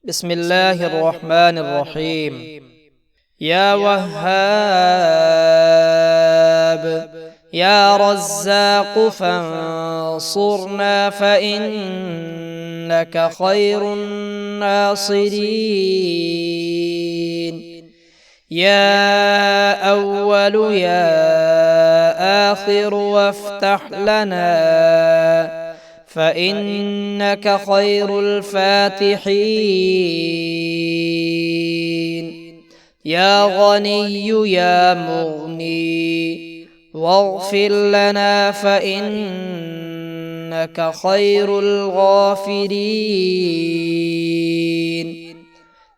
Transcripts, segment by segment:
بسم الله الرحمن الرحيم. يا وهاب يا رزاق فانصرنا فإنك خير الناصرين. يا أول يا آخر وافتح لنا فإنك خير الفاتحين. يا غني يا مغني واغفر لنا فإنك خير الغافرين.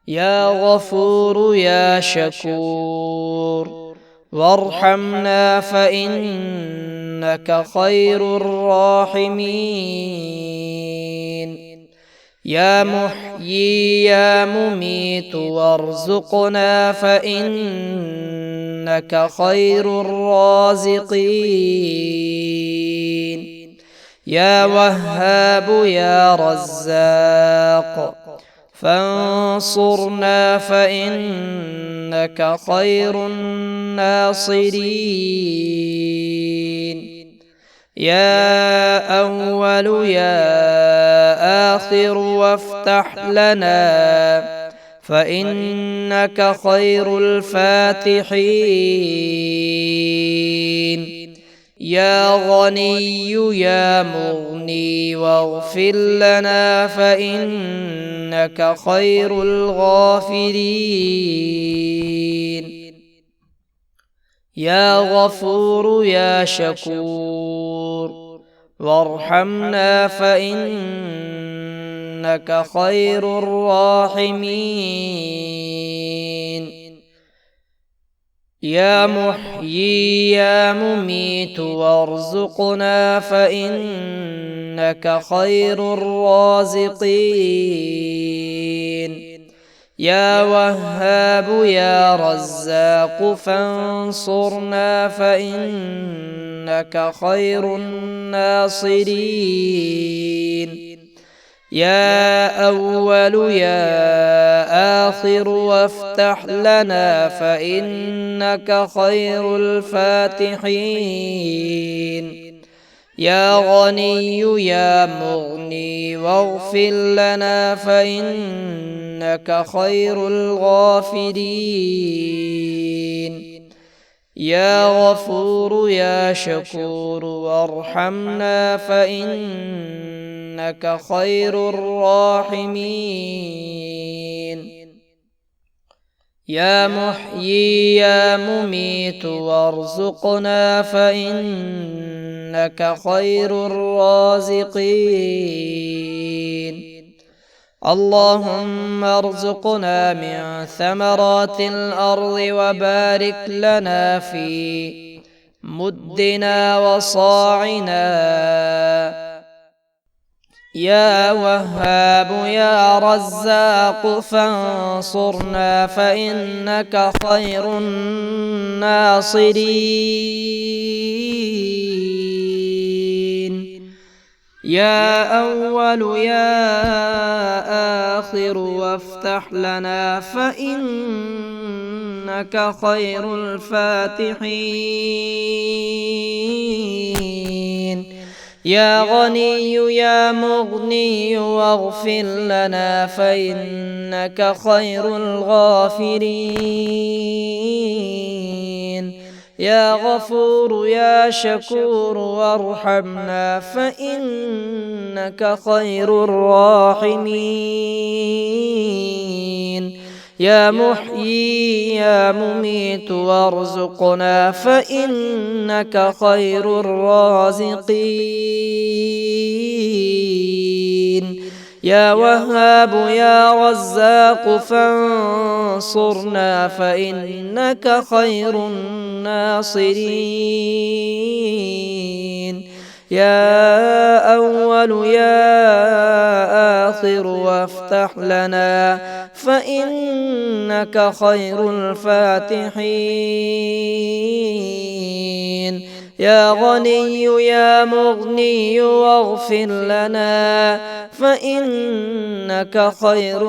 يا غفور يا شكور وارحمنا فإنك خير الراحمين. يا محيي يا مميت وارزقنا فإنك خير الرازقين. يا وهاب يا رزاق فانصرنا فإنك خير الناصرين. يا أول يا آخر وافتح لنا فإنك خير الفاتحين. يا غني يا مغني واغفر لنا فإنك خير الغافرين. يا غفور يا شكور وارحمنا فإنك خير الراحمين. يا محيي يا مميت وارزقنا فإنك خير الرازقين. يا وهاب يا رزاق فانصرنا فإنك خير الناصرين. يا أول يا آخر وافتح لنا فإنك خير الفاتحين. يا غني يا مغني واغفر لنا فإنك خير الغافرين. يا غفور يا شكور وارحمنا فإنك خير الراحمين. يا محيي يا مميت وارزقنا فإنك خير الرازقين. اللهم ارزقنا من ثمرات الأرض وبارك لنا في مدنا وصاعنا. يا وهاب يا رزاق فانصرنا فإنك خير الناصرين. يا أول يا آخر وافتح لنا فإنك خير الفاتحين. يا غني يا مغني واغفر لنا فإنك خير الغافرين. يا غفور يا شكور وارحمنا فإنك خير الراحمين. يا محيي يا مميت وارزقنا فإنك خير الرازقين. يا وهاب يا رزاق فانصرنا فإنك خير الناصرين. يا أول يا آخر وافتح لنا فإنك خير الفاتحين. يا غني يا مغني واغفر لنا فإنك خير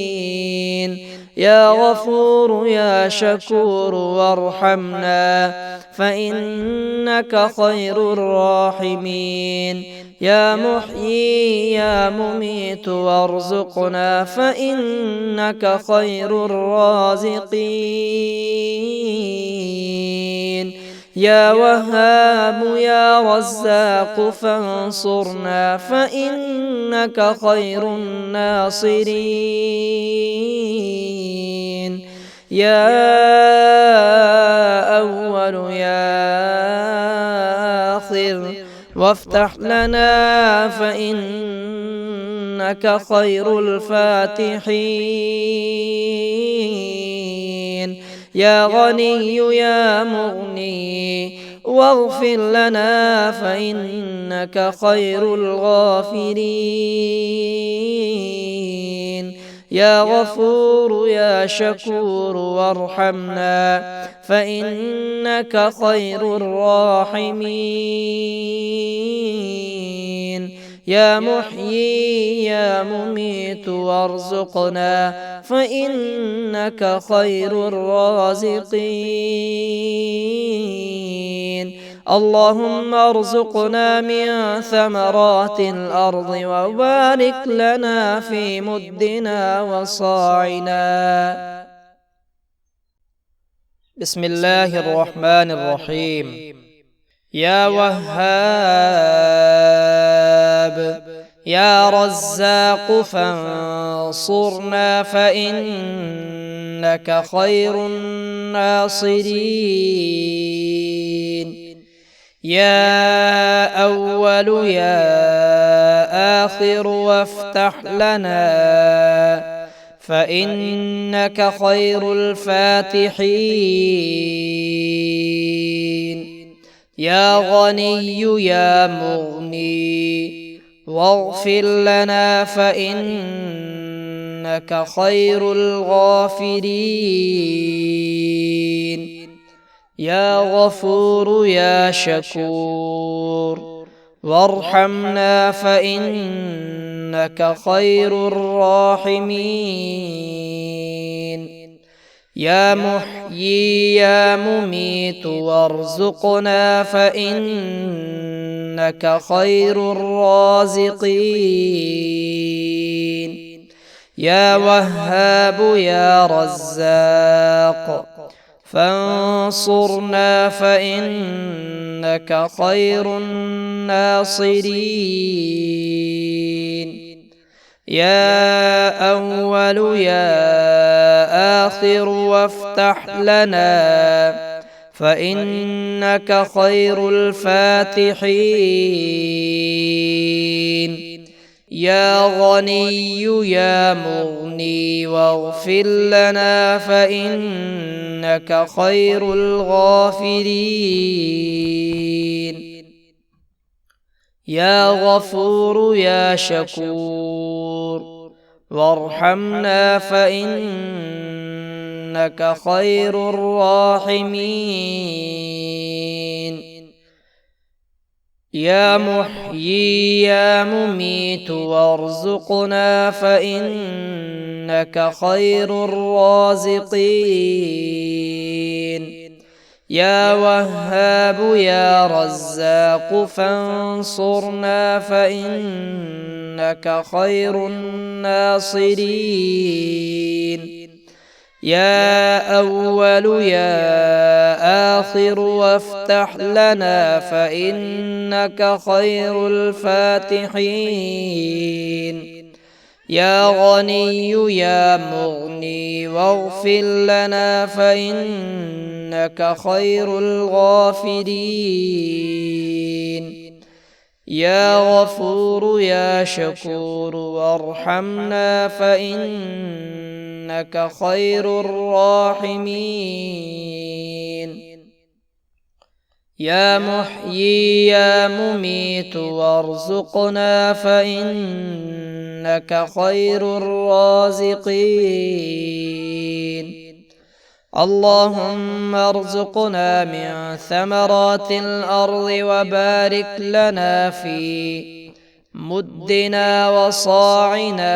الغافرين يا غفور يا شكور وارحمنا فإنك خير الراحمين يا محيي يا مميت وارزقنا فإنك خير الرازقين يا وهاب يا رزاق فانصرنا فإنك خير الناصرين يا أول يا آخر وافتح لنا فإنك خير الفاتحين يا غني يا مغني واغفر لنا فإنك خير الغافرين يا غفور يا شكور وارحمنا فإنك خير الراحمين يا محيي يا مميت وارزقنا فإنك خير الرازقين اللهم ارزقنا من ثمرات الأرض وبارك لنا في مدنا وصاعنا. بسم الله الرحمن الرحيم. يا وهاب يا رزاق فانصرنا فإنك خير الناصرين يا أول يا آخر وافتح لنا فإنك خير الفاتحين يا غني يا مغني واغفر لنا فإنك خير الغافرين يا غفور يا شكور وارحمنا فإنك خير الراحمين يا محيي يا مميت وارزقنا فإنك خير الرازقين يا وهاب يا رزاق فانصرنا فإنك خير الناصرين يا أول يا آخر وافتح لنا فإنك خير الفاتحين يا غني يا مغني واغفر لنا فإنك خير الغافرين يا غفور يا شكور وارحمنا فإنك خير الراحمين يا محيي يا مميت وارزقنا فإنك خير الرازقين يا وهاب يا رزاق فانصرنا فإنك خير الناصرين يا أول يا آخر وافتح لنا فإنك خير الفاتحين يا غني يا مغني واغفر لنا فإنك خير الغافرين يا غفور يا شكور وارحمنا فإنك خير الراحمين يا محيي يا مميت وارزقنا فإنك خير الرازقين اللهم ارزقنا من ثمرات الأرض وبارك لنا في مدنا وصاعنا